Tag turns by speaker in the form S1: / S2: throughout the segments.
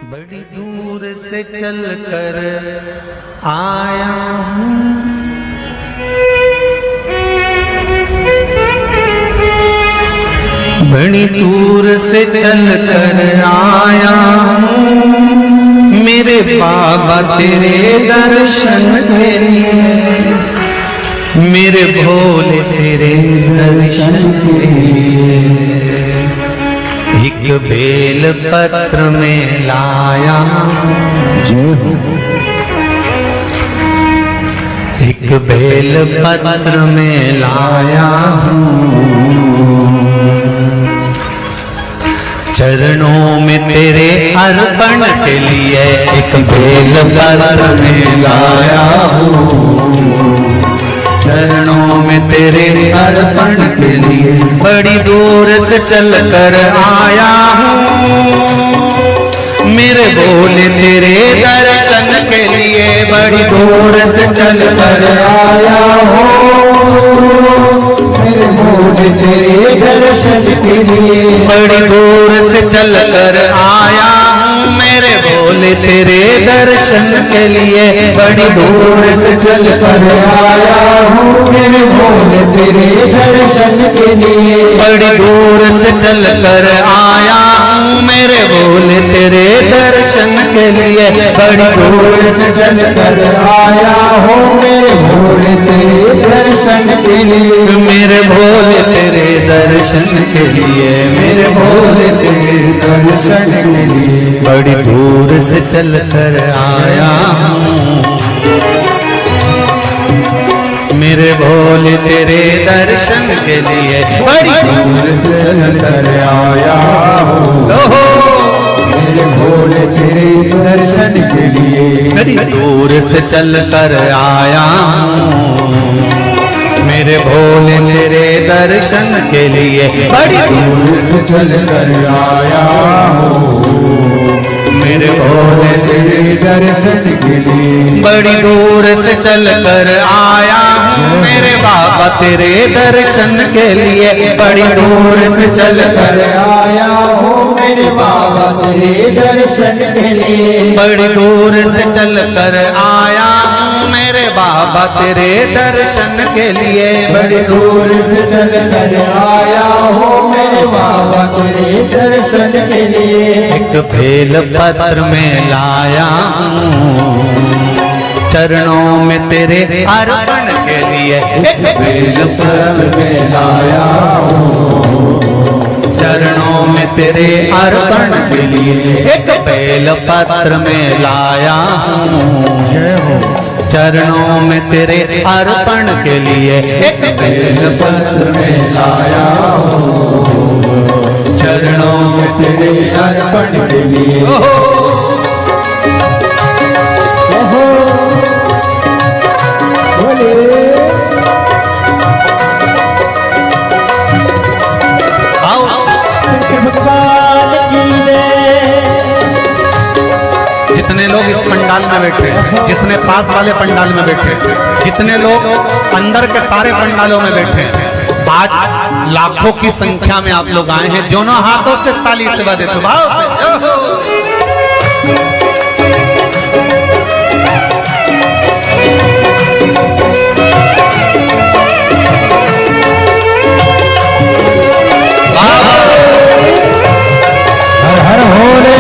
S1: बड़ी दूर से चल कर आया हूँ, बड़ी दूर से चल कर आया हूँ, मेरे बाबा तेरे दर्शन के लिए, मेरे भोले तेरे दर्शन के लिए एक बेल पत्र में लाया, एक बेल पत्र में लाया हूँ, चरणों में तेरे अर्पण के लिए एक बेल पत्र में लाया हूँ, चरणों में तेरे अर्पण के लिए बड़ी दूर से चल कर आया हूँ, मेरे भोले तेरे दर्शन के लिए बड़ी दूर से चल कर आया हूँ, मेरे भोले तेरे दर्शन के लिए बड़ी दूर से चल कर आया हूँ, मेरे भोले तेरे दर्शन के लिए बड़ी दूर से चल कर आया हूँ, मेरे भोले तेरे दर्शन के लिए बड़ी दूर से चल कर आया हूँ, मेरे भोले तेरे दर्शन के लिए बड़ी दूर से चल कर आया हूँ, मेरे भोले तेरे दर्शन के लिए, मेरे भोले तेरे दर्शन के लिए, मेरे भोले तेरे दर्शन के लिए बड़ी दूर से चल कर आया हूँ, मेरे भोले तेरे दर्शन के लिए बड़ी दूर से चल कर आया हूँ, मेरे भोले तेरे दर्शन के लिए बड़ी दूर से चल कर आया हूँ, मेरे भोले तेरे दर्शन के लिए बड़ी दूर से चल कर आया हूँ, मेरे भोले तेरे दर्शन के लिए बड़ी दूर से चल कर आया हूँ, मेरे बाबा तेरे दर्शन के लिए बड़ी दूर से चल कर आया हूँ, मेरे बाबा तेरे दर्शन के लिए बड़ी दूर से चल कर आया हूँ, मेरे बाबा तेरे दर्शन के लिए बड़ी दूर से चल कर आया हूँ, मेरे बाबा तेरे दर्शन के लिए एक बेल पत्र में लाया हूँ, चरणों में तेरे अर्पण के लिए एक बेल पत्र में लाया हूँ, चरणों में तेरे अर्पण के लिए एक बेल पत्र में लाया हूँ, चरणों में तेरे अर्पण के लिए एक बेल पत्र में लाया हूँ, चरणों में तेरे अर्पण के लिए जितने लोग इस पंडाल में बैठे, जिसने पास वाले पंडाल में बैठे, जितने लोग अंदर के सारे पंडालों में बैठे, आज लाखों की संख्या में आप लोग आए हैं, दोनों हाथों से ताली से बजा देते भाव हर हर भोले।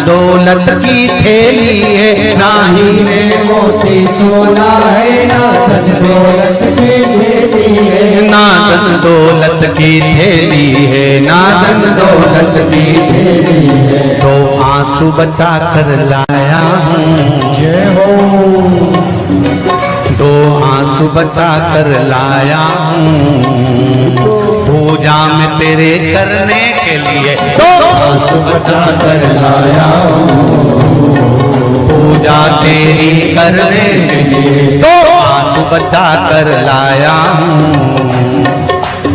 S1: दौलत की थैली है, ना हीरे मोती सोना है, ना धन दौलत की थैली है, ना धन दौलत की थैली है, ना धन दौलत की थैली है। तो आंसू बचा कर लाया हूँ, जय हो। दो आंसू बचा कर लाया हूँ पूजा में तेरे करने के लिए, दो आंसू बचा कर लाया हूँ पूजा तेरी करने के लिए, दो आंसू बचा कर लाया हूँ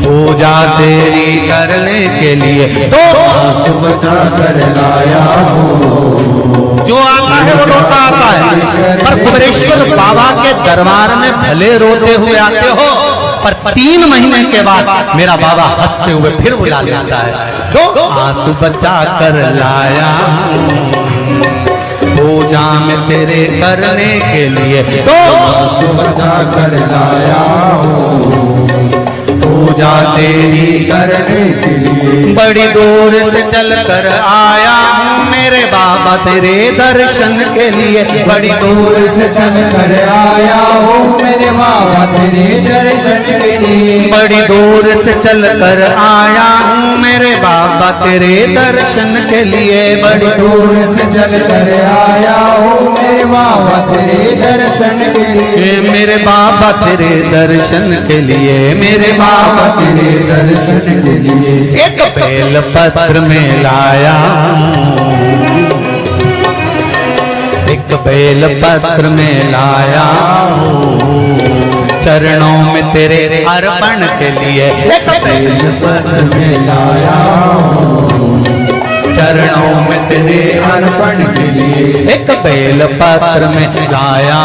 S1: पूजा तेरी करने के लिए, दो आंसू बचा कर लाया हूँ। जो आता है वो रोता आता है, पर कुबेरेश्वर बाबा के दरबार में भले रोते हुए आते हो, पर 3 महीने के बाद मेरा बाबा हंसते हुए फिर बुला लेता है। जो आंसू बचा कर लाया पूजा में तेरे करने के लिए, तो आंसू बचा कर लाया पूजा तेरी करने के लिए। बड़ी दूर से चल कर आया हूँ मेरे बाबा तेरे दर्शन के लिए, बड़ी दूर से चल कर आया हूँ मेरे बाबा तेरे दर्शन के लिए, बड़ी दूर से चल कर आया हूँ मेरे बाबा तेरे दर्शन के लिए, बड़ी दूर से चल कर आया हूँ मेरे बाबा तेरे दर्शन के लिए, मेरे बाबा तेरे दर्शन के लिए, मेरे बाबा तेरे दर्शन के लिए। एक बेल पत्र में लाया, एक बेल पत्र में लाया चरणों में तेरे अर्पण के लिए, एक बेल पत्र में लाया चरणों में तेरे अर्पण के लिए, एक बेल पत्र में लाया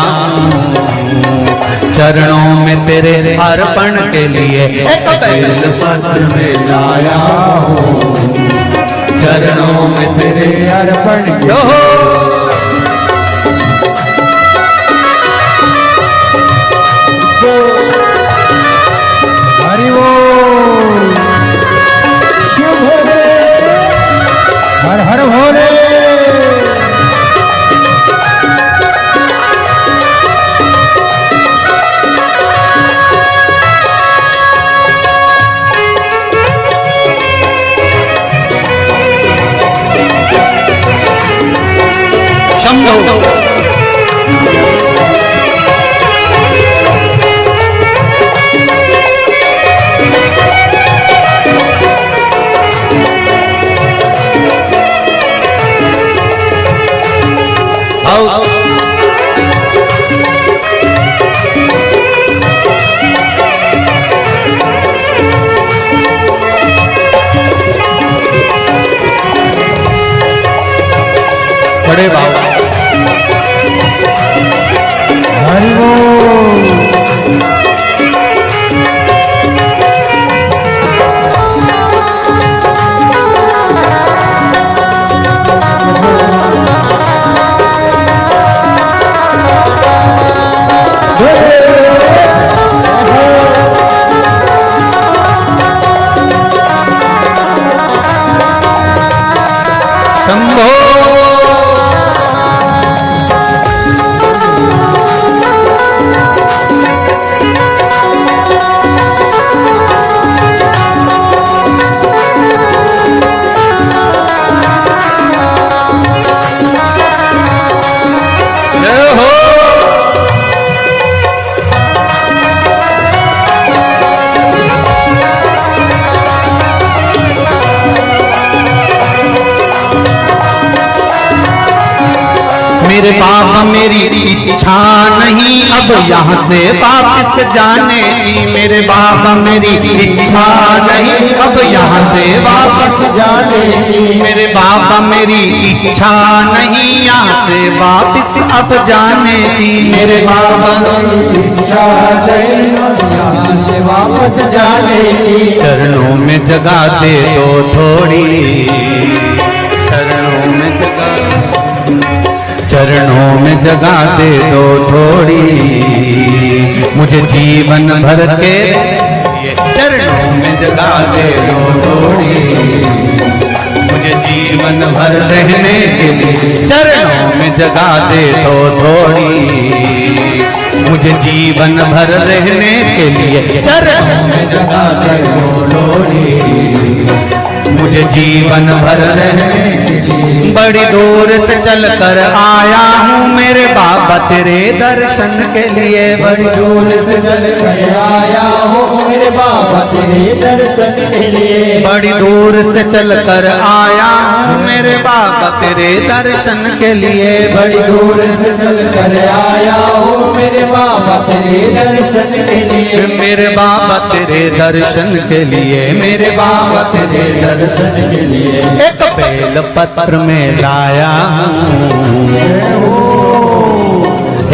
S1: चरणों में तेरे अर्पण के लिए, एक बेल पत्र में लाया चरणों में तेरे अर्पण के लिए। हरि बोल, शुभ हर हर भोले। बड़े बाबा हरि बोल। शंभो मेरे बाबा मेरी इच्छा नहीं अब यहाँ से वापस जाने की, मेरे बाबा मेरी इच्छा नहीं अब यहाँ से वापस जाने की, मेरे बाबा मेरी इच्छा नहीं यहाँ से वापस अब जाने की, मेरे बाबा मेरी इच्छा नहीं यहाँ से वापस जाने की। चरणों में जगह दे दो थोड़ी, चरणों में जगह, चरणों में जगह दे दो थोड़ी, मुझे जीवन भर के लिए चरणों में जगा दे दो थोड़ी, मुझे जीवन भर रहने के लिए चरणों में जगा दे दो थोड़ी, मुझे जीवन भर रहने के लिए चरणों में जगा दे दो थोड़ी, मुझे जीवन भर रहने के लिए। बड़ी दूर से चल कर आया हूँ मेरे बाबा तेरे दर्शन के लिए, बड़ी दूर से चल कर आया हूँ मेरे बाबा तेरे दर्शन के लिए, बड़ी दूर से चल कर आया हूँ मेरे बाबा तेरे दर्शन के लिए, बड़ी दूर से चल कर आया हूँ मेरे बाबा तेरे दर्शन के लिए, मेरे बाबा तेरे दर्शन के लिए, मेरे बाबा तेरे दर्शन के लिए। एक बेल पत्र में लाया हूँ,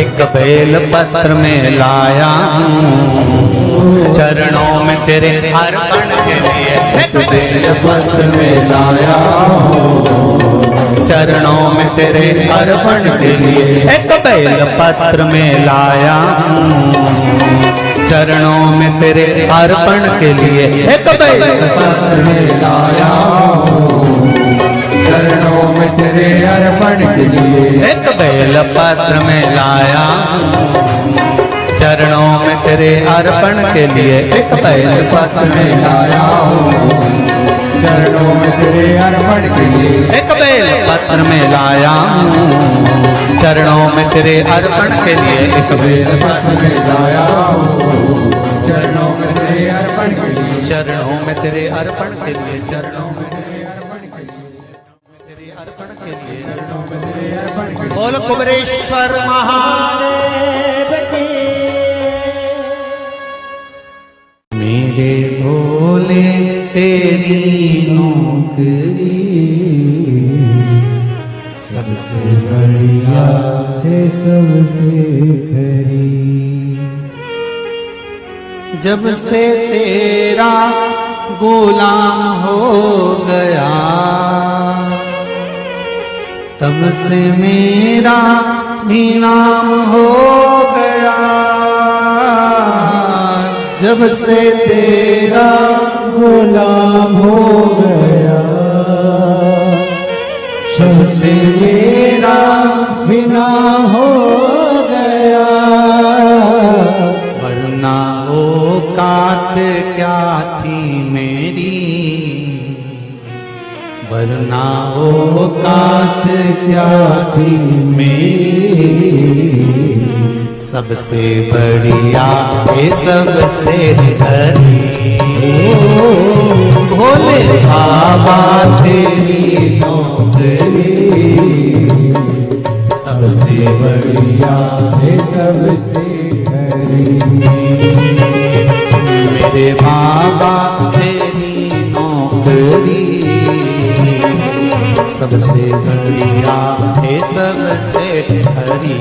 S1: एक बेल पत्र में लाया हूँ चरणों में तेरे अर्पण के लिए, एक बेल पत्र में लाया हूँ चरणों में तेरे अर्पण के लिए, एक बेल पत्र में लाया हूँ चरणों में तेरे अर्पण के लिए, एक बेल पत्र में लाया हूँ चरणों में तेरे अर्पण के लिए, एक बेल पत्र में लाया चरणों में तेरे अर्पण के लिए, एक बेल पत्र में लाया हूँ चरणों में तेरे अर्पण के लिए, एक बेल पत्र में लाया हूँ चरणों में तेरे अर्पण के लिए, एक बेल पत्र में लाया हूँ चरणों में तेरे अर्पण के लिए, चरणों में तेरे अर्पण के लिए, चरणों में तेरे अर्पण के लिए, अर्पण के लिए, चरणों में तेरे अर्पण के लिए। बोल कुबरेश्वर महादेव की। मेरे भोले तेरी नौकरी सबसे बढ़िया है सबसे खरी, जब से तेरा गुलाम हो गया तब से मेरा भी नाम हो गया, जब से तेरा गुलाम हो गया तब से मेरा भी नाम हो गया, वरना औकात क्या थी मेरी, वरना औकात क्या थी मेरी, सबसे बढ़िया है सबसे खरी, भोले बाबा तेरी नौकरी सबसे बढ़िया है सबसे खरी, मेरे बाबा तेरी नौकरी सबसे बढ़िया है सबसे खरी,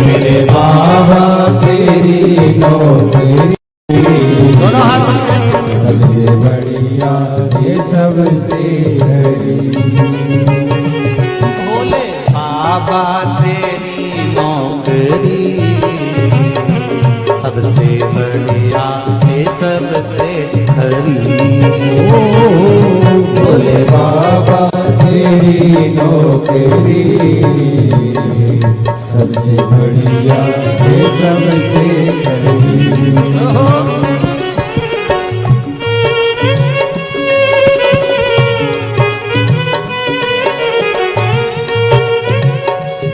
S1: मेरे बाबा तेरी नौकरी दोनों हाथ से सबसे बढ़िया है सबसे खरी, भोले बाबा तेरी नौकरी सबसे बढ़िया है सबसे खरी, भोले बाबा तेरी नौकरी सबसे बढ़िया है सबसे खरी।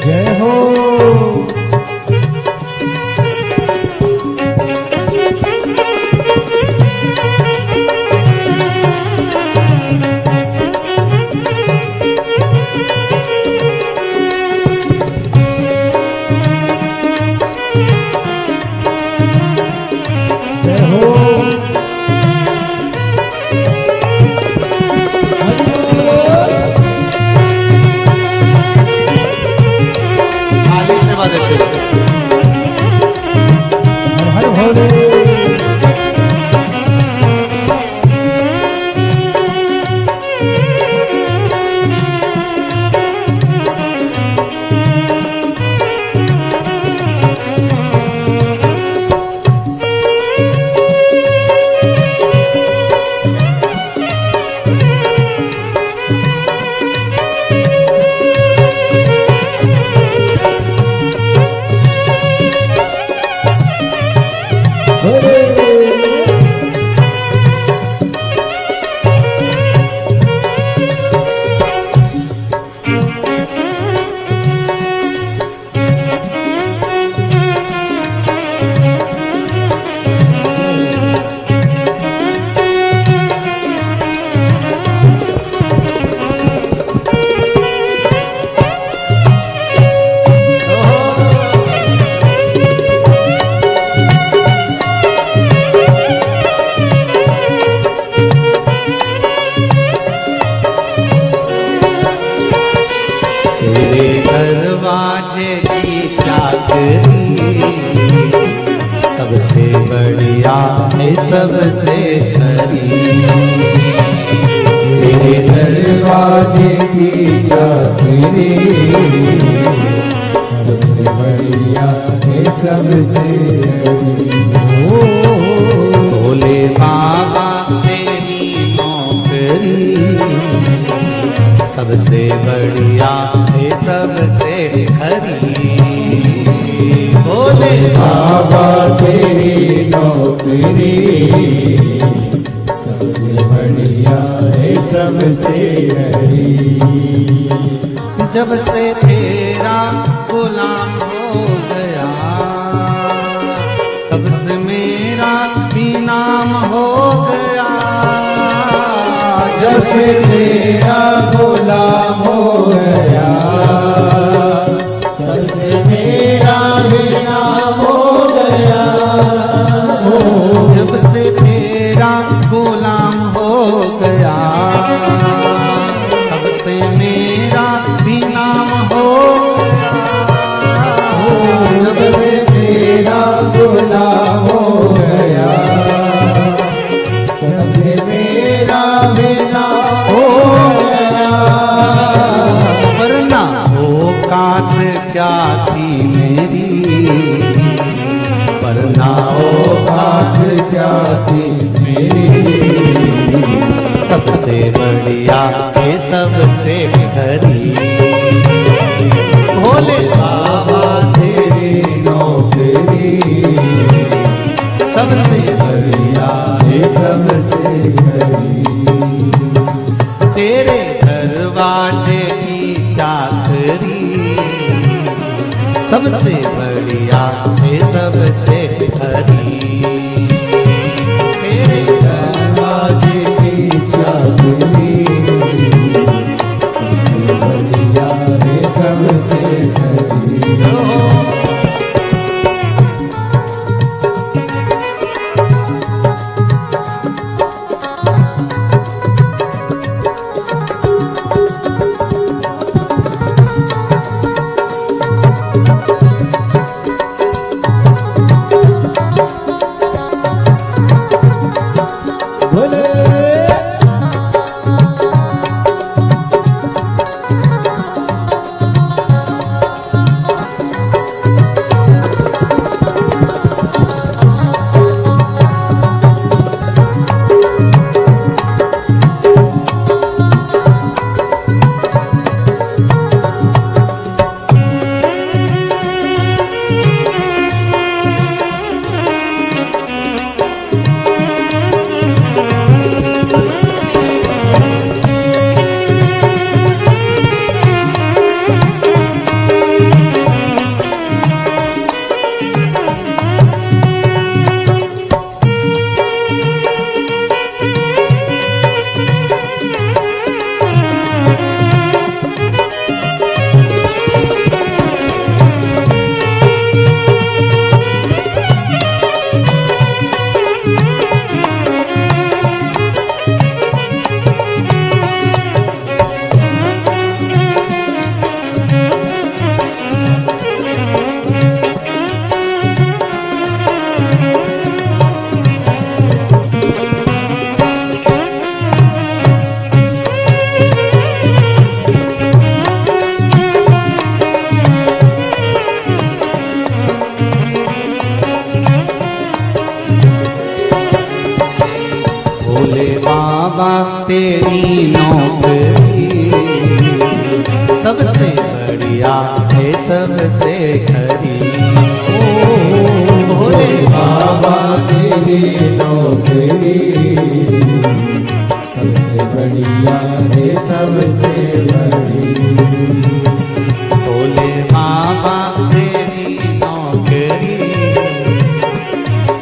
S1: जय हो जय बढ़िया है सबसे खरी। तेरे दरवाजे की चाबी सबसे बढ़िया है सबसे खरी। भोले बाबा तेरी नौकरी सबसे बढ़िया है सबसे खरी। भोले बाबा तेरी नौकरी सबसे बढ़िया है सबसे खरी। जब से तेरा गुलाम हो गया तब से मेरा भी नाम हो गया। जब से तेरा गुलाम हो गया तब से मेरा भी नाम हो गया। जब से तेरा गुलाम हो गया तब से मेरा भी नाम हो गया। जब से तेरा गुलाम हो गया तब से मेरा भी नाम हो गया। वरना औकात क्या थी मेरी, वरना औकात क्या थी मेरी। सबसे बढ़िया है सबसे खरी। भोले बाबा तेरी नौकरी सबसे बढ़िया है सबसे खरी। तेरे दरवाजे की चाकरी सबसे बढ़िया है सबसे खरी। तेरे दरवाजे की चाकरी सबसे बढ़िया है सबसे खरी। तेरी नौकरी सबसे बढ़िया है सबसे खरी। भोले बाबा तेरी नौकरी सबसे बढ़िया है सबसे बड़ी। भोले बाबा तेरी नौकरी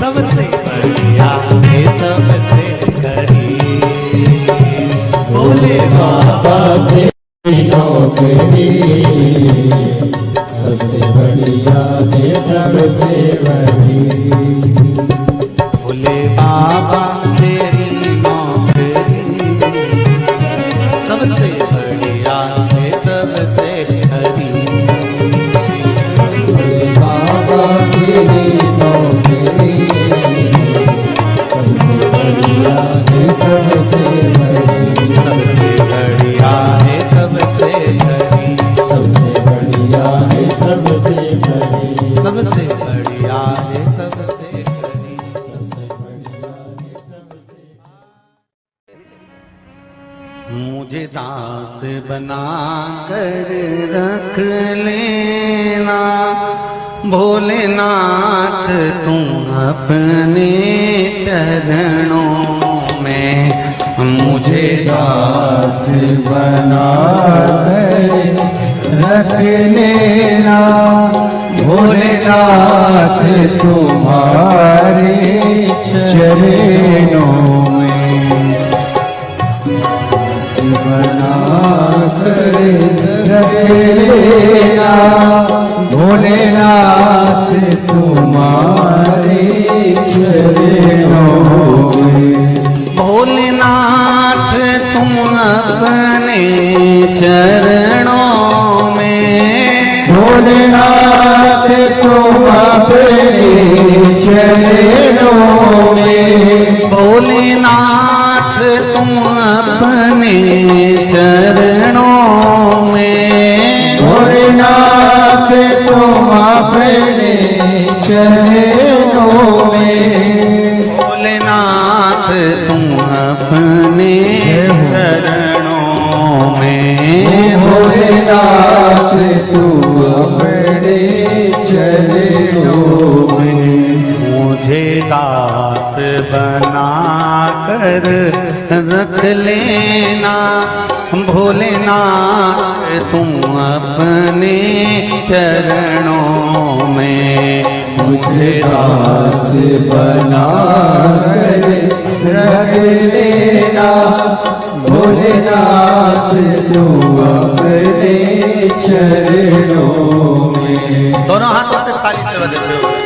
S1: सबसे बढ़िया है सबसे खरी। भोले बाबा तेरी नौकरी सबसे बढ़िया है सबसे बड़ी। भोले बाबा तेरी नौकरी सबसे बढ़िया है सबसे खरी। भोले बाबा तेरी नौकरी बना कर रख लेना भोलेनाथ तुम अपने चरणों में। मुझे
S2: दास बना कर रख लेना भोलेनाथ तुम्हारे चरणों में। बना कर रख लेना भोलेनाथ तुम्हारे चरणों में।
S1: भोलेनाथ तुम अपने चरणों में।
S2: भोलेनाथ तुम अपने चरणों में।
S1: भोलेनाथ तुम अपने चरणों में।
S2: भोलेनाथ तुम अपने चरणों में।
S1: भोलेनाथ तुम अपने चरणों में।
S2: भोलेनाथ तुम अपने चरणों में।
S1: मुझे दास बना कर रख लेना भोलेनाथ तुम अपने चरणों में।
S2: मुझे दास बना कर रख लेना भोलेनाथ तुम अपने चरणों में।
S1: दोनों हाथों से ताली से बजाते हो।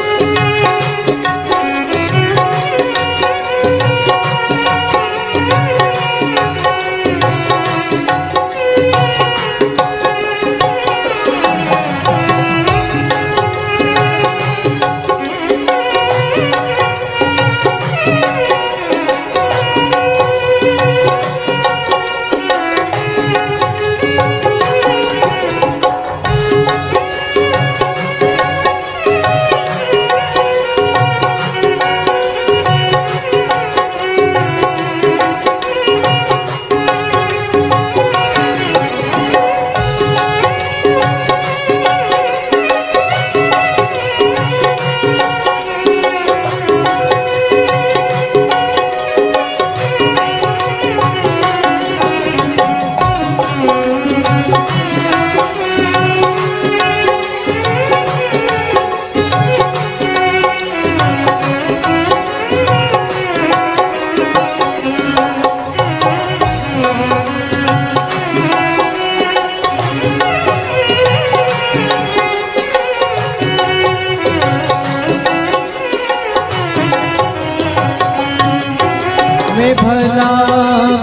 S2: मैं भला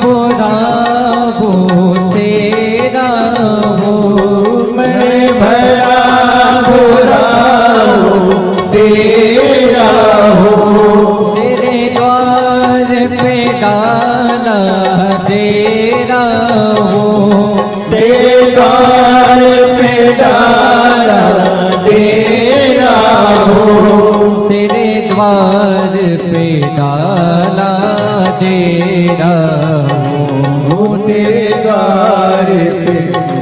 S2: बुरा वो तेरा हो। मैं भला बुरा वो तेरा हो। तेरे द्वार पे डाला तेरा हो। तेरे द्वार पे डाला तेरा हो। तेरे द्वार पे डाला तेरा हो। तेरे द्वार पे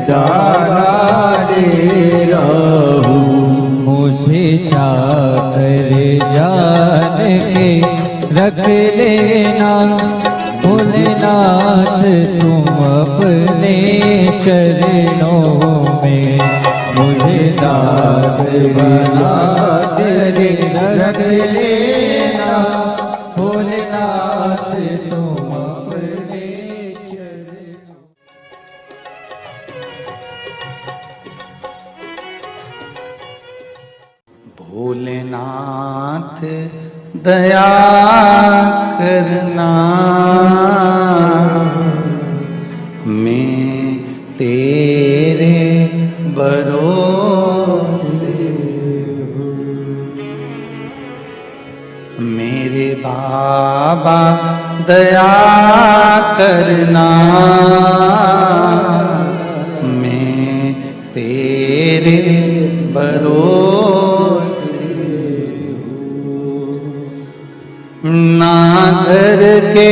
S2: डाला तेरा हो। मुझे चाकर जान के रख लेना भोलेनाथ तुम अपने चरणों में। मुझे दास बना तेरे रख लेना भोलेनाथ तुम अपने चरणों।
S1: भोलेनाथ दया करना मैं तेरे भरोसे मेरे बाबा दया करना मैं तेरे भरोसे ना घर के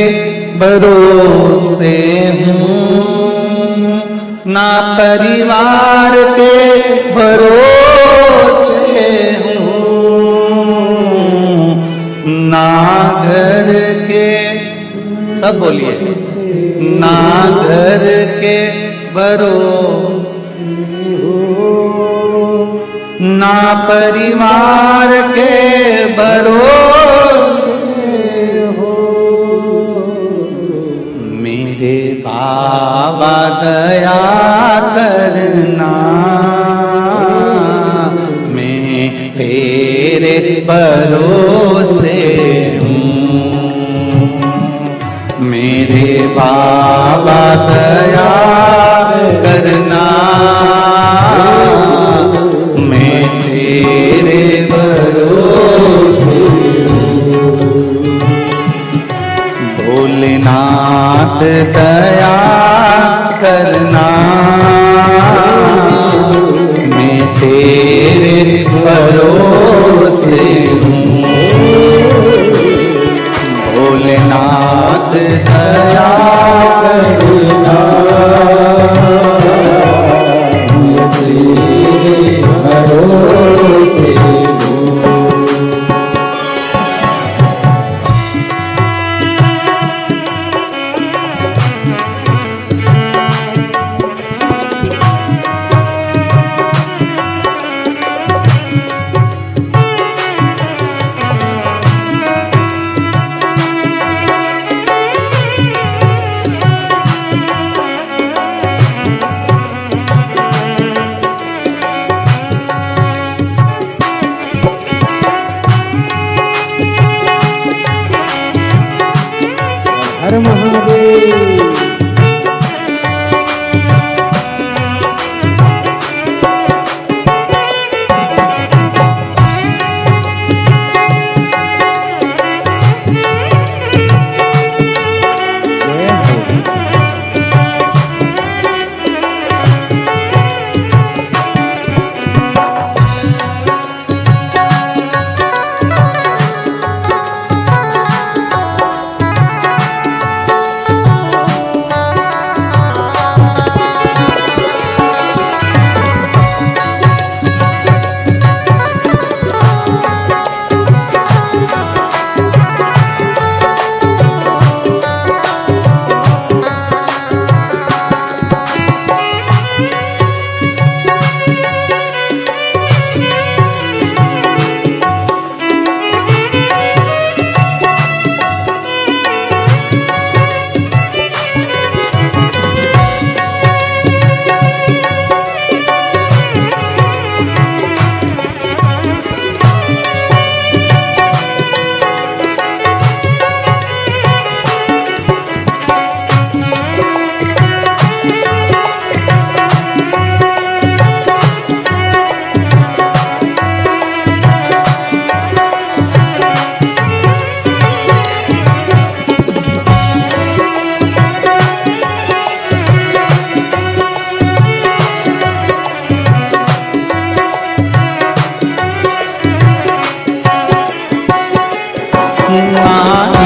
S1: भरोसे हूँ ना परिवार के भरोसे हूँ, ना घर के, सब बोलिए, ना घर के भरोसे ना परिवार के भरोसे हो। मेरे बाबा दया करना, मैं तेरे भरोसे हूँ। मेरे बाबा दया करना, मैं तेरे भरोसे हूँ। भोलेनाथ दया करना, मैं तेरे भरोसे हूँ। भोलेनाथ दया करना, मैं तेरे भरोसे हूँ। हर महादेव।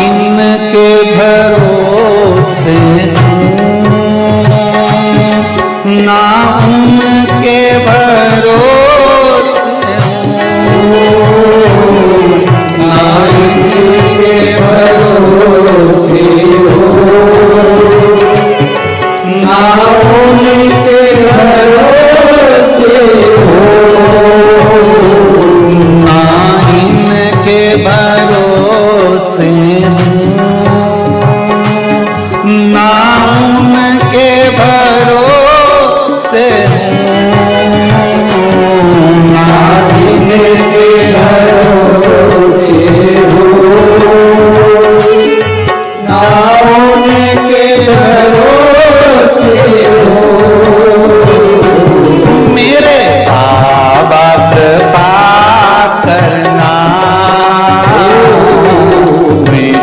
S1: इनके भरोसे ना उनके भरोसे ना इनके भरोसे ना उनके भरोसे ना इनके भरोसे ना उनके भरोसे ना इनके भरोसे ना उनके भरोसे मेरे बाबा कृपा करना, मैं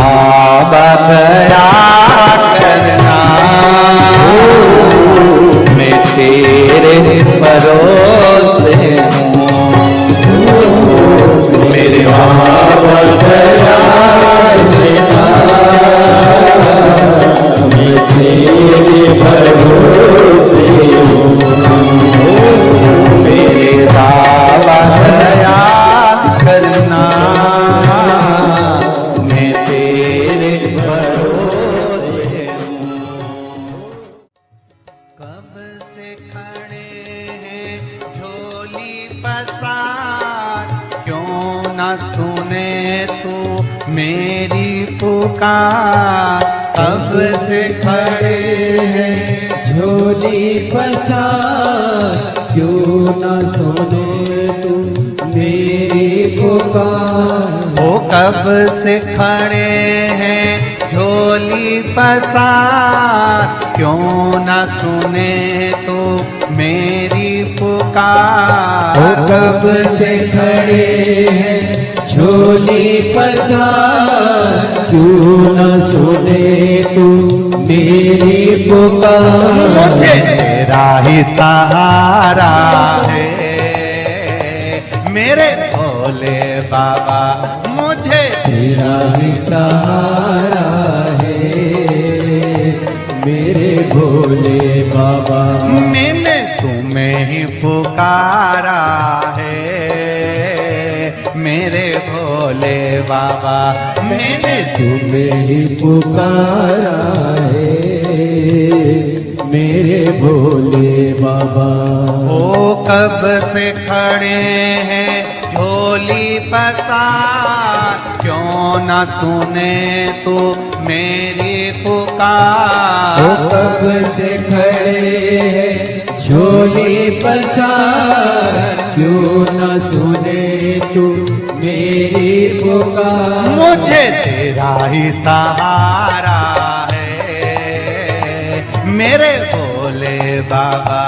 S1: बाबा दया करना, मैं तेरे भरोसे हूँ। मेरे बाबा दया करना, मैं तेरे भरोसे हूँ। मेरे बाबा दया करना, मैं तेरे भरोसे हूँ। कब से खड़े हैं झोली पसार, क्यों न सुने तू मेरी पुकार। कब से खड़े हैं
S2: झोली पसार, क्यों न सुने तू मेरी पुकार।
S1: वो कब से खड़े हैं झोली पसार, क्यों न सुने तो मेरी पुकार।
S2: वो कब से खड़े हैं झोली पसार, क्यों न सुने तू मेरी पुकार।
S1: मुझे तेरा ही सहारा है मेरे भोले बाबा, मुझे
S2: तेरा ही सहारा है मेरे भोले बाबा।
S1: मैंने तुम्हें ही पुकारा है मेरे भोले बाबा। मैंने
S2: तुम्हें ही पुकारा है मेरे भोले बाबा।
S1: ओ कब से खड़े हैं झोली पसार, क्यों न सुने तू मेरी पुकार।
S2: वो कब से खड़े हैं झोली पसार, क्यों न सुने तू मेरी पुकार।
S1: मुझे तेरा ही सहारा है मेरे भोले बाबा,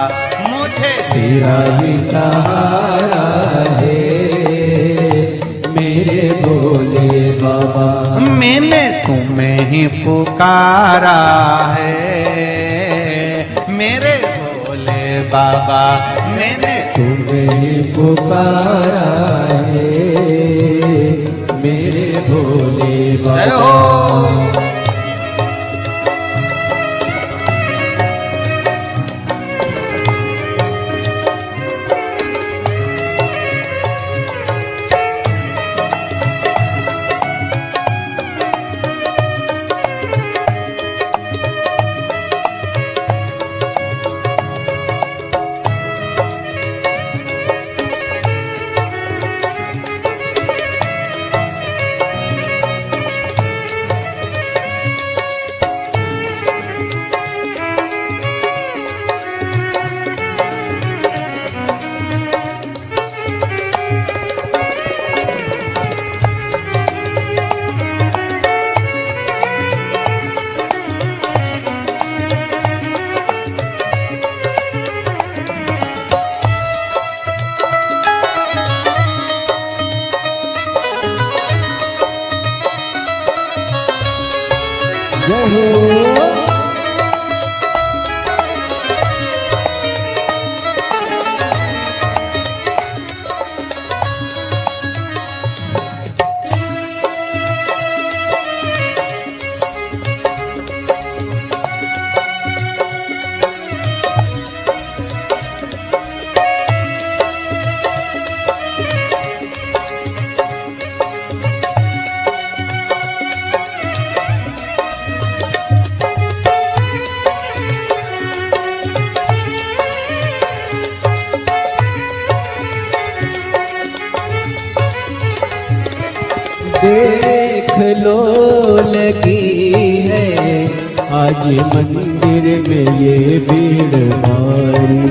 S1: मुझे
S2: तेरा ही सहारा है मेरे भोले बाबा।
S1: मैंने तुम्हें ही पुकारा है मेरे भोले बाबा। मैंने
S2: तुम्हें ही पुकारा है मेरे भोले
S1: जय
S2: बाबा।
S1: हो।
S2: जय हो। देख लो लगी है आज मंदिर में ये भीड़ भारी।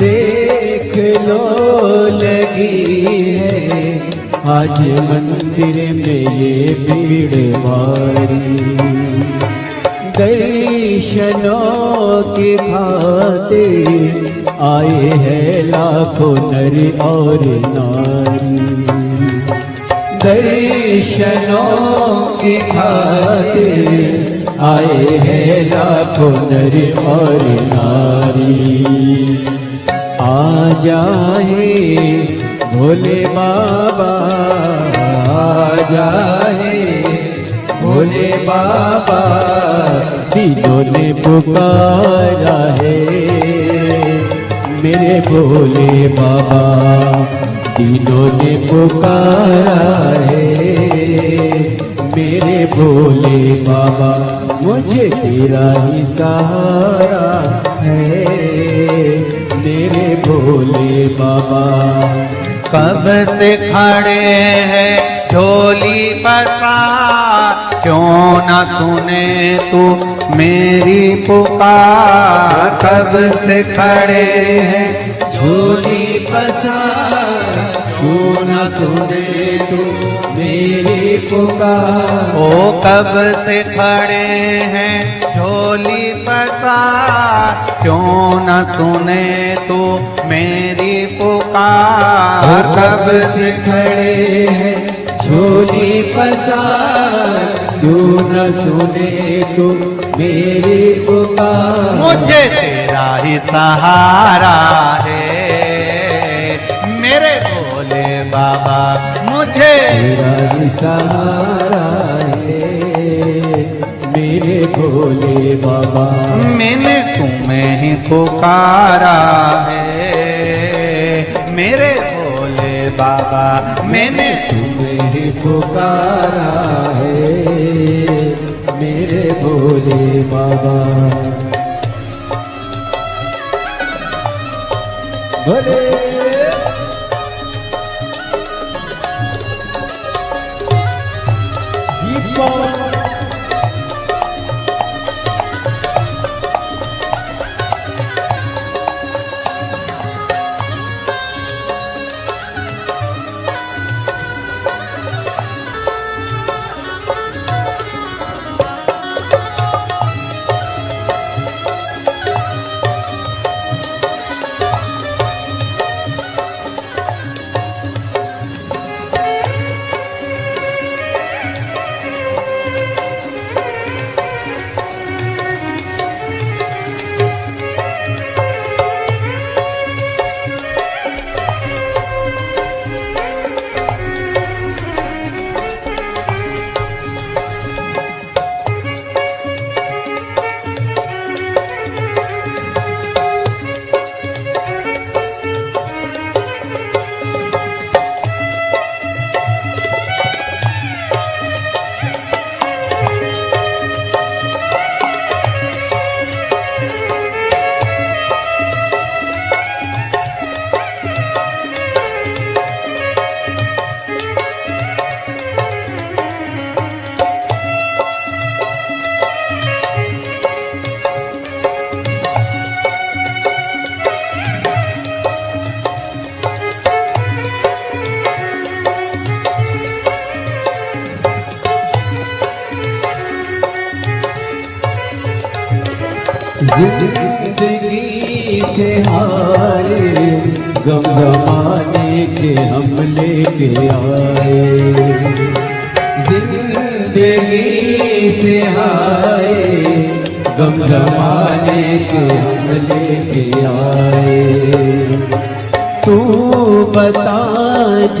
S2: देख लो लगी है आज मंदिर में ये भीड़ भारी। दर्शनों की खातिर आए हैं लाखों नर और नारी। दर्शनों की खातिर आए हैं लाखों नर और नारी। आ जाए भोले बाबा, आ जाए भोले बाबा, दिलों ने पुकारा है मेरे भोले बाबा, दिलों ने पुकारा है मेरे भोले बाबा। मुझे तेरा ही सहारा है मेरे भोले बाबा।
S1: कब से खड़े हैं झोली पसार, क्यों न सुने तू मेरी पुकार। कब से खड़े हैं
S2: झोली पसार, क्यों न सुने तू मेरी पुकार।
S1: ओ कब से खड़े हैं झोली पसार, क्यों न सुने तू मेरी पुकार।
S2: कब से खड़े हैं झोली पसार, क्यों न सुने तू मेरी पुकार।
S1: मुझे तेरा ही सहारा है मेरे भोले बाबा, मुझे
S2: तेरा ही सहारा है मेरे भोले बाबा।
S1: मैंने तुम्हें ही पुकारा है मेरे भोले बाबा, मैंने
S2: तुम्हें ही पुकारा है मेरे भोले बाबा। भोले जिंदगी से हारे गम जमाने के हम लेके आए। जिंदगी से हारे गम जमाने के हम लेके आए। तू बता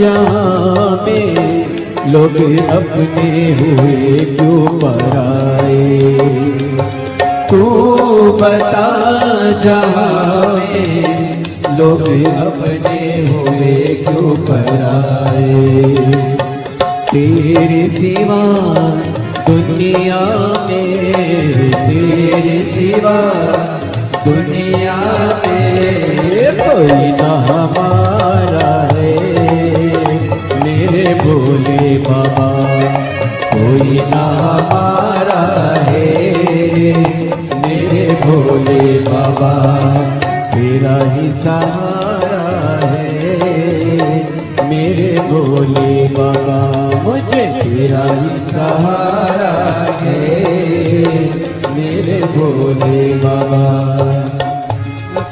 S2: जहाँ में लोग अपने हुए क्यों पराए। तू बता जहाँ में लोग अपने हुए क्यों पराए। तेरे सिवा दुनिया में, तेरे सिवा दुनिया में कोई ना हमारा है मेरे भोले बाबा, कोई ना हमारा है मेरे भोले बाबा। तेरा ही सहारा है मेरे भोले बाबा, मुझे तेरा ही सहारा है मेरे भोले बाबा।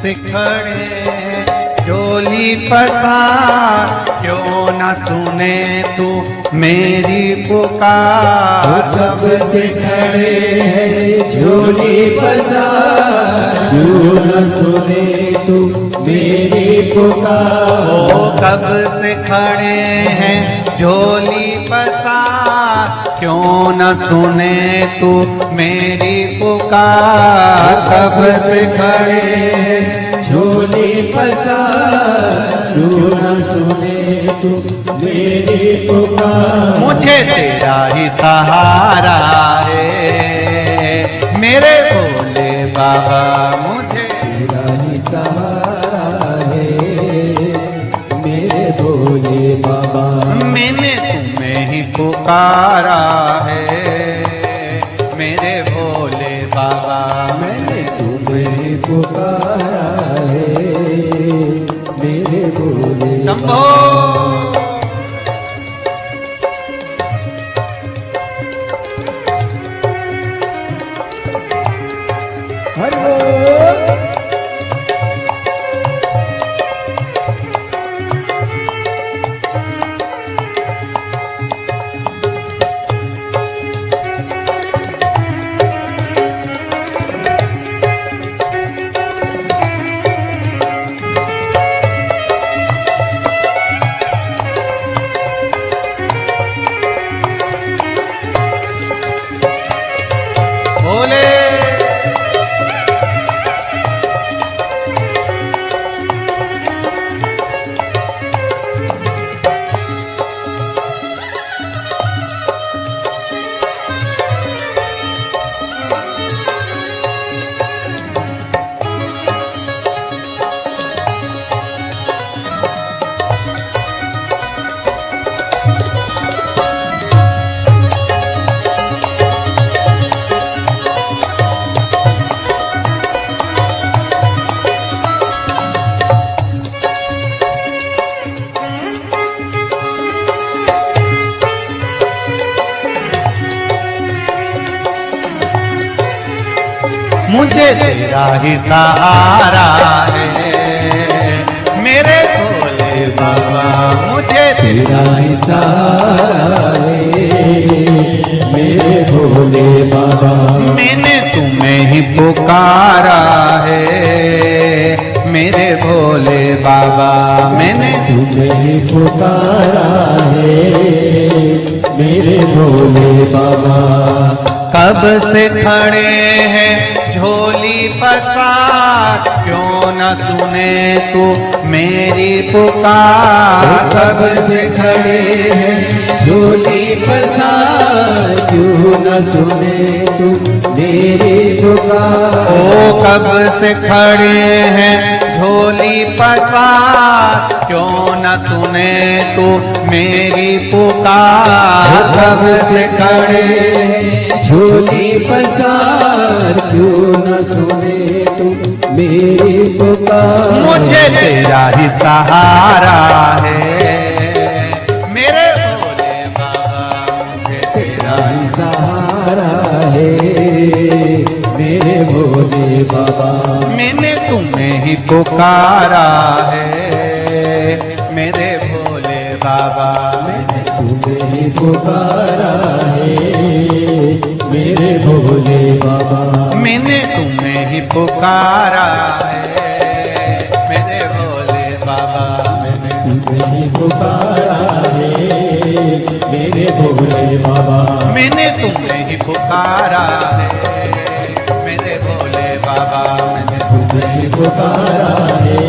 S1: सिखड़े झोली पसार, क्यों न सुने तू मेरी पुकार।
S2: कब से खड़े हैं झोली पसार, क्यों न सुने तू मेरी पुकार।
S1: ओ कब से खड़े हैं झोली पसार, क्यों न सुने तू मेरी पुकार।
S2: कब से खड़े हैं झोली पसार, क्यों न सुने तू मेरी पुकार।
S1: मुझे तेरा ही सहारा है मेरे भोले बाबा, मुझे
S2: तेरा ही सहारा है मेरे भोले बाबा।
S1: मैंने तुम्हें ही पुकारा है मेरे भोले बाबा।
S2: मैंने तुम्हें पुकारा है मेरे भोले
S1: शंभो
S2: हरि
S1: भोले मुझे तेरा ही सहारा है मेरे भोले बाबा। मुझे
S2: तेरा ही सहारा है मेरे भोले बाबा।
S1: मैंने तुम्हें ही पुकारा है मेरे भोले बाबा। मैंने
S2: तुम्हें ही पुकारा है मेरे भोले बाबा।
S1: कब से खड़े हैं झोली पसार, क्यों न सुने तू मेरी पुकार।
S2: कब से खड़े हैं झोली पसार, क्यों न सुने तू मेरी पुकार।
S1: ओ कब से खड़े हैं झोली पसार, क्यों न सुने तू मेरी पुकार।
S2: कब से खड़े हैं झोली पसार, क्यों न सुने तू मेरी पुकार।
S1: मुझे तेरा ही सहारा है मेरे भोले बाबा। मुझे तेरा ही
S2: सहारा है मेरे भोले बाबा।
S1: मैंने तुम्हें ही पुकारा है मेरे भोले बाबा।
S2: मैंने तुम्हें ही पुकारा है मेरे भोले बाबा।
S1: मैंने तुम्हें ही पुकारा है मेरे भोले बाबा।
S2: मैंने तुम्हें ही पुकारा है मेरे भोले बाबा।
S1: मैंने तुम्हें ही पुकारा है मेरे भोले बाबा। मैंने
S2: तुम्हें ही पुकारा है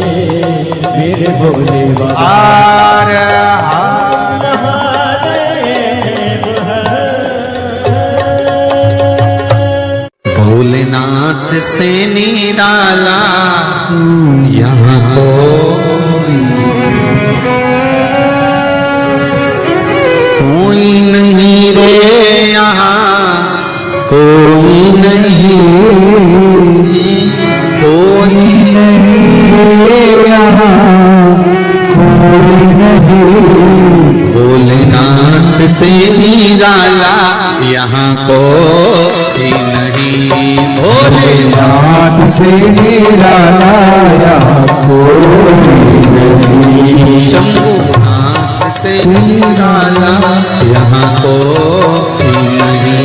S2: मेरे भोले बाबा।
S1: हार हार भोलेनाथ से निराला यहाँ कोई नहीं रे, यहाँ कोई नहीं, कोई
S2: रे यहाँ कोई नहीं।
S1: भोलेनाथ से निराला यहाँ कोई नहीं। भोलेनाथ से निराला कोई नहीं।
S2: शंभुनाथ से निराला यहाँ कोई नहीं।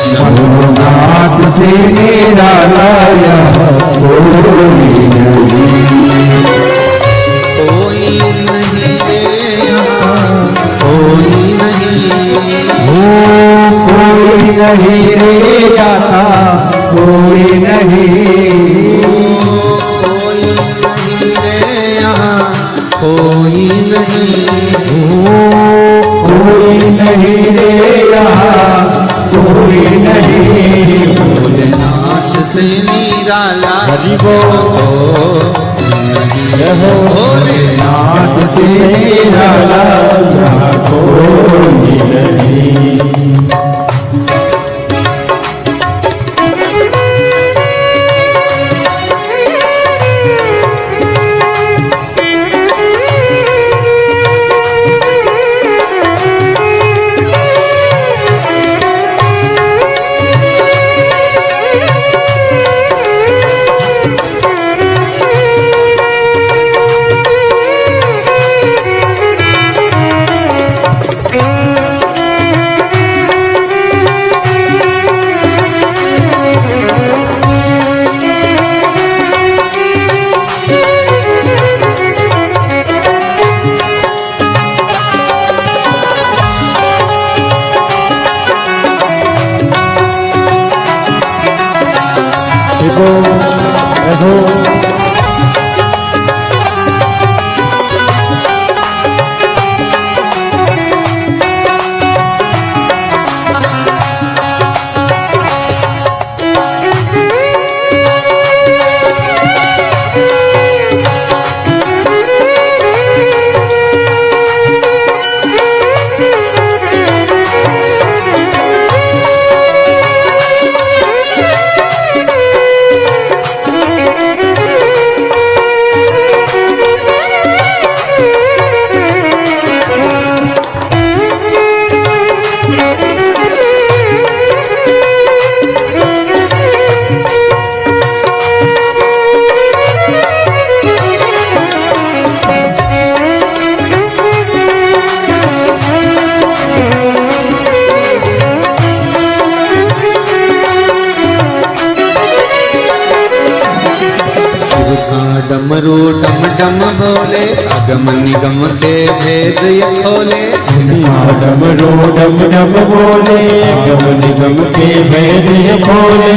S1: शंभुनाथ से निराला यहाँ कोई नहीं।
S2: कोई नहीं रे यहाँ कोई नहीं।
S1: कोई नहीं रे आता कोई नहीं।
S2: कोई नहीं रे यहाँ कोई नहीं।
S1: कोई नहीं रे यहाँ कोई नहीं।
S2: भोलेनाथ से निराला
S1: भोलेनाथ से निराला यहाँ कोई नहीं।
S2: डमरू डम डम बोले अगम निगम के भेद ये खोले।
S1: डमरू डम डम बोले अगम निगम के भेद ये खोले।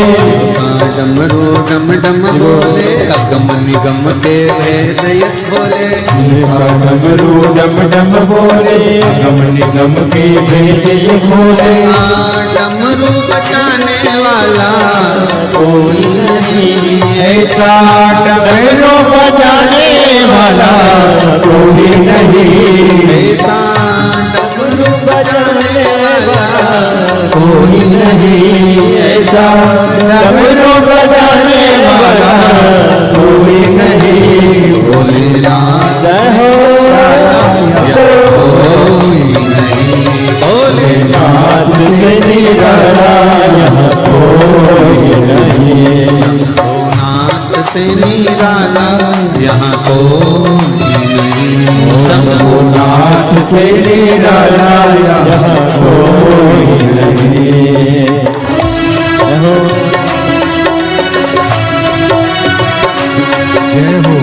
S2: डमरू डम डम बोले अगम निगम के भेद ये खोले।
S1: डमरू डम डम बोले अगम निगम के भेद ये खोले।
S2: डमरू बचाने वाला कोई नहीं
S1: ऐसा डमरू बजाने वाला कोई नहीं।
S2: ऐसा डमरू बजाने वाला
S1: कोई नहीं। ऐसा डमरू बजाने वाला कोई नहीं।
S2: भोलेनाथ कोई नहीं।
S1: भोलेनाथ से निराला यहाँ कोई नहीं।
S2: शंभुनाथ से निराला यहाँ कोई नहीं।
S1: शंभुनाथ से निराला यहाँ कोई नहीं। जय हो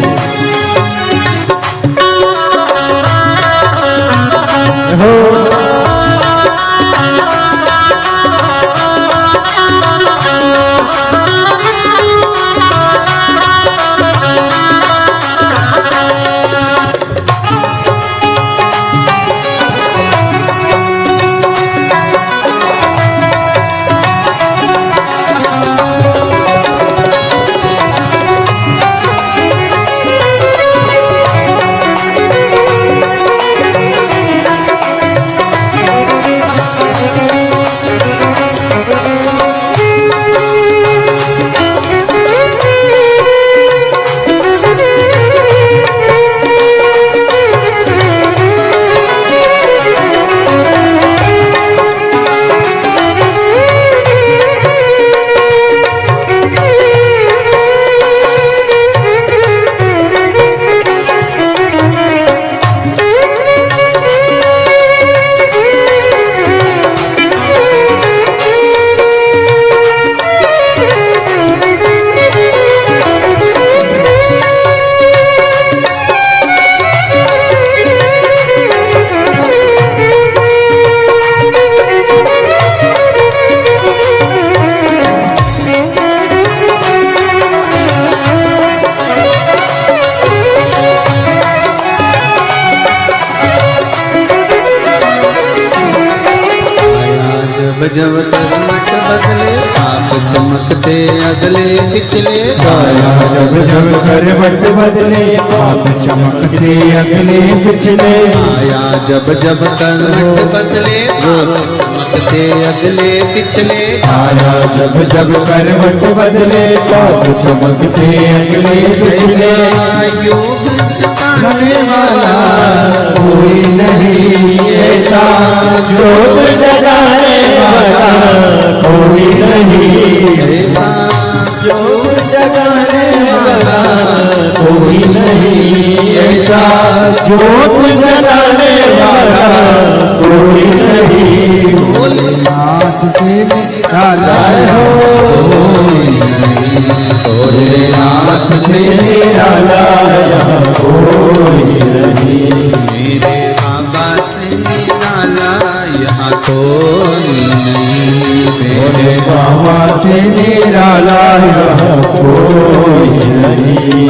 S2: चमकते अगले पिछले
S1: काया जब जब करवट बदले आप चमकते अगले पिछले
S2: आया जब जब करवट बदले आप चमकते अगले पिछले
S1: आया जब जब करवट बदले आप चमकते अगले पिछले
S2: योग
S1: करने वाला कोई नहीं ऐसा जोत जगाने वाला कोई नहीं
S2: ऐसा
S1: जोत जगाने वाला कोई नहीं ऐसा जोत जगाने वाला कोई नहीं भोलेनाथ से निराला हो भोलेनाथ से निराला कोई नहीं
S2: मेरे बाबा से निराला यहाँ कोई नहीं
S1: मेरे बाबा से निराला यहाँ कोई नहीं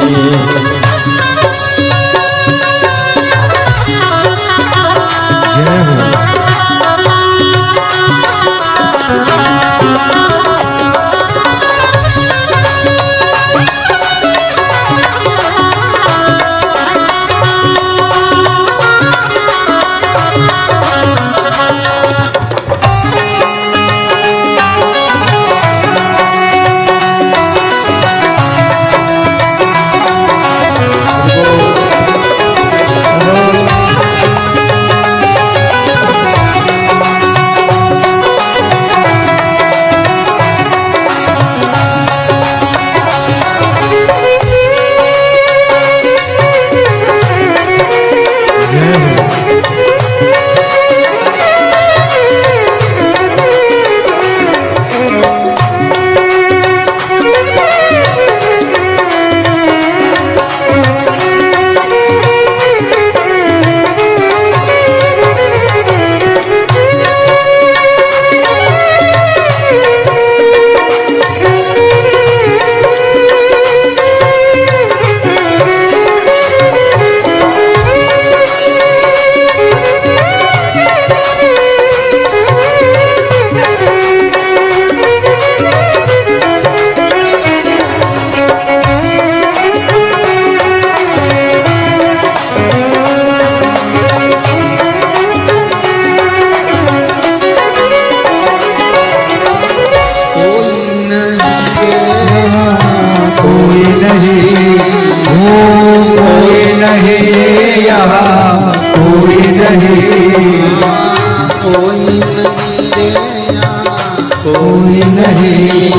S1: जय हो कोई नहीं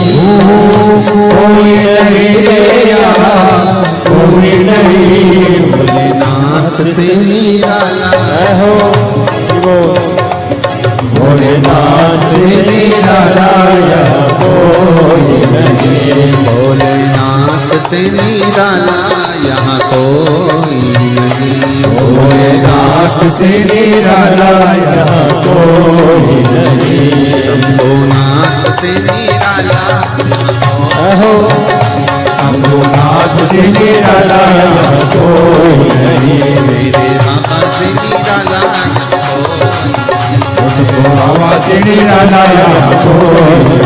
S1: कोई नहीं यहाँ कोई नहीं
S2: भोलेनाथ से निराला
S1: हो भोलेनाथ से निराला यहाँ कोई नहीं
S2: भोलेनाथ से निराला यहाँ कोई नहीं
S1: भोलेनाथ से निराला यहाँ कोई नहीं
S2: शंभुनाथ से निराला
S1: हो शंभुनाथ से निराला यहाँ कोई नहीं
S2: मेरे बाबा से निराला
S1: बाबा से निराला यहाँ कोई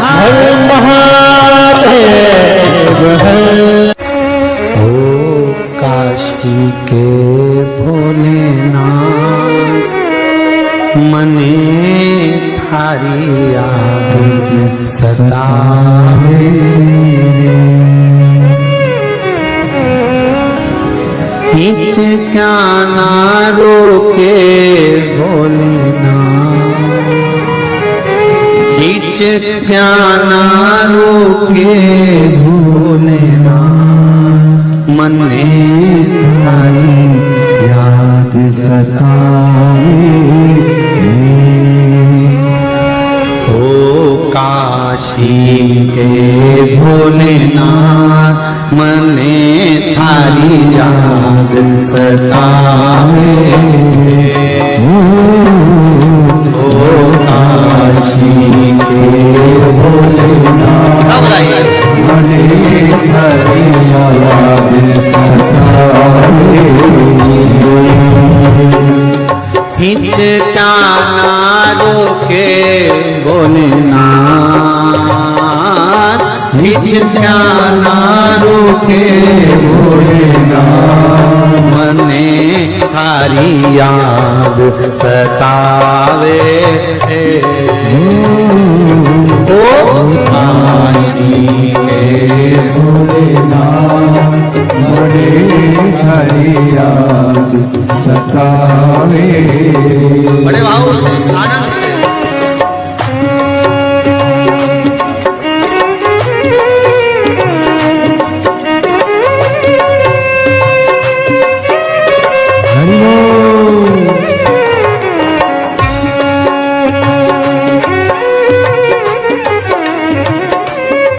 S1: हर महादेव है
S2: ओ काशी के भोलेनाथ मने थारी याद सतावे हिच क्या ना रोके भोलेनाथ हिच क्या ना रोके भोलेनाथ मने थारी याद सतावे ओ काशी के भोलेनाथ मने थारी याद सतावे ओ काशी के भोलेनाथ मने थारी याद सतावे हिचकाना रोके भोलेनाथ चिंता ना रोके मने थारी याद सतावे ओ काशी के
S1: भोलेनाथ मने हरिया